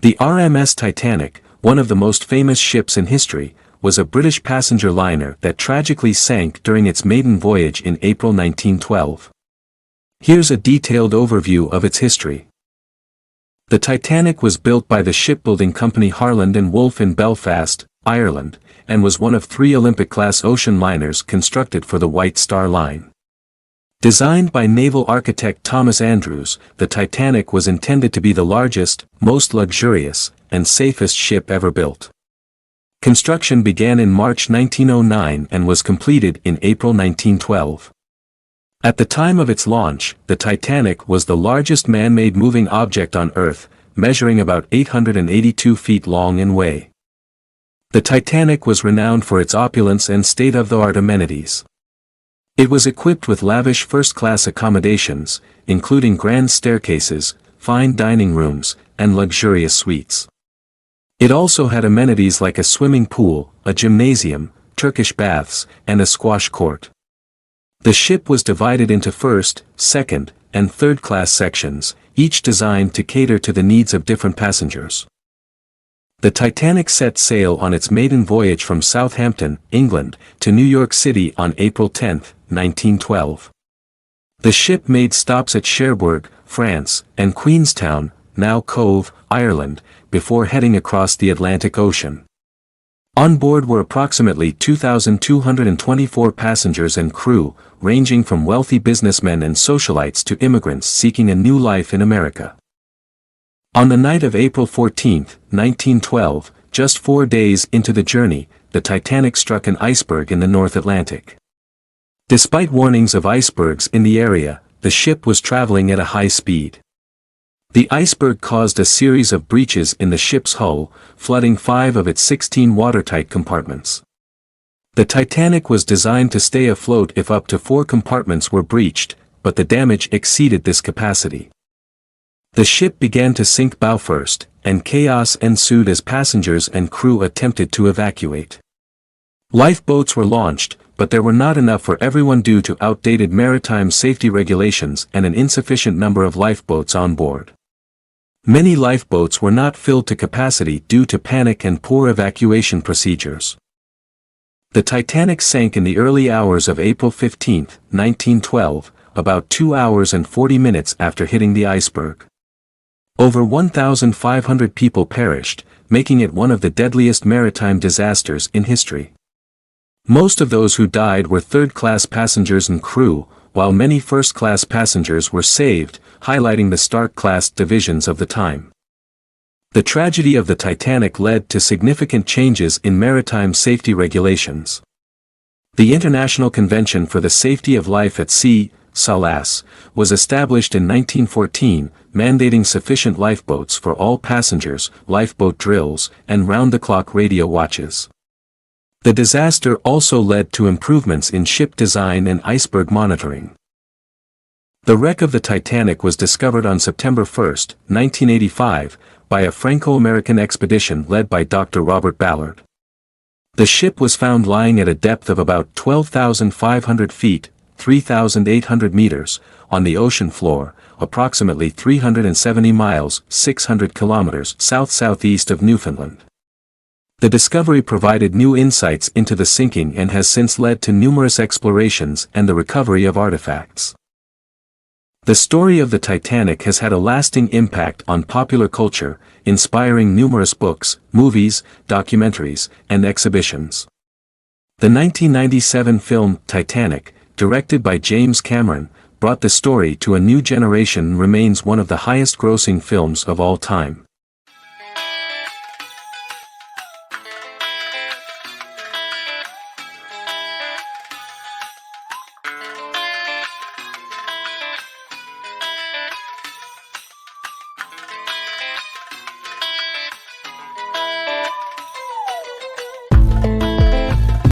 The RMS Titanic, one of the most famous ships in history, was a British passenger liner that tragically sank during its maiden voyage in April 1912. Here's a detailed overview of its history. The Titanic was built by the shipbuilding company Harland and Wolff in Belfast, Ireland, and was one of 3 Olympic-class ocean liners constructed for the White Star Line. Designed by naval architect Thomas Andrews, the Titanic was intended to be the largest, most luxurious, and safest ship ever built. Construction began in March 1909 and was completed in April 1912. At the time of its launch, the Titanic was the largest man-made moving object on Earth, measuring about 882 feet long in way. The Titanic was renowned for its opulence and state-of-the-art amenities. It was equipped with lavish first-class accommodations, including grand staircases, fine dining rooms, and luxurious suites. It also had amenities like a swimming pool, a gymnasium, Turkish baths, and a squash court. The ship was divided into first, second, and third-class sections, each designed to cater to the needs of different passengers. The Titanic set sail on its maiden voyage from Southampton, England, to New York City on April 10, 1912. The ship made stops at Cherbourg, France, and Queenstown, now Cove, Ireland, before heading across the Atlantic Ocean. On board were approximately 2,224 passengers and crew, ranging from wealthy businessmen and socialites to immigrants seeking a new life in America. On the night of April 14, 1912, just 4 days into the journey, the Titanic struck an iceberg in the North Atlantic. Despite warnings of icebergs in the area, the ship was traveling at a high speed. The iceberg caused a series of breaches in the ship's hull, flooding 5 of its 16 watertight compartments. The Titanic was designed to stay afloat if up to 4 compartments were breached, but the damage exceeded this capacity. The ship began to sink bow first, and chaos ensued as passengers and crew attempted to evacuate. Lifeboats were launched, but there were not enough for everyone due to outdated maritime safety regulations and an insufficient number of lifeboats on board. Many lifeboats were not filled to capacity due to panic and poor evacuation procedures. The Titanic sank in the early hours of April 15, 1912, about 2 hours and 40 minutes after hitting the iceberg. Over 1,500 people perished, making it one of the deadliest maritime disasters in history. Most of those who died were third-class passengers and crew, while many first-class passengers were saved, highlighting the stark class divisions of the time. The tragedy of the Titanic led to significant changes in maritime safety regulations. The International Convention for the Safety of Life at Sea, SOLAS, was established in 1914, mandating sufficient lifeboats for all passengers, lifeboat drills, and round-the-clock radio watches. The disaster also led to improvements in ship design and iceberg monitoring. The wreck of the Titanic was discovered on September 1, 1985, by a Franco-American expedition led by Dr. Robert Ballard. The ship was found lying at a depth of about 12,500 feet, 3,800 meters, on the ocean floor, approximately 370 miles, 600 kilometers south-southeast of Newfoundland. The discovery provided new insights into the sinking and has since led to numerous explorations and the recovery of artifacts. The story of the Titanic has had a lasting impact on popular culture, inspiring numerous books, movies, documentaries, and exhibitions. The 1997 film Titanic, directed by James Cameron, brought the story to a new generation and remains one of the highest-grossing films of all time.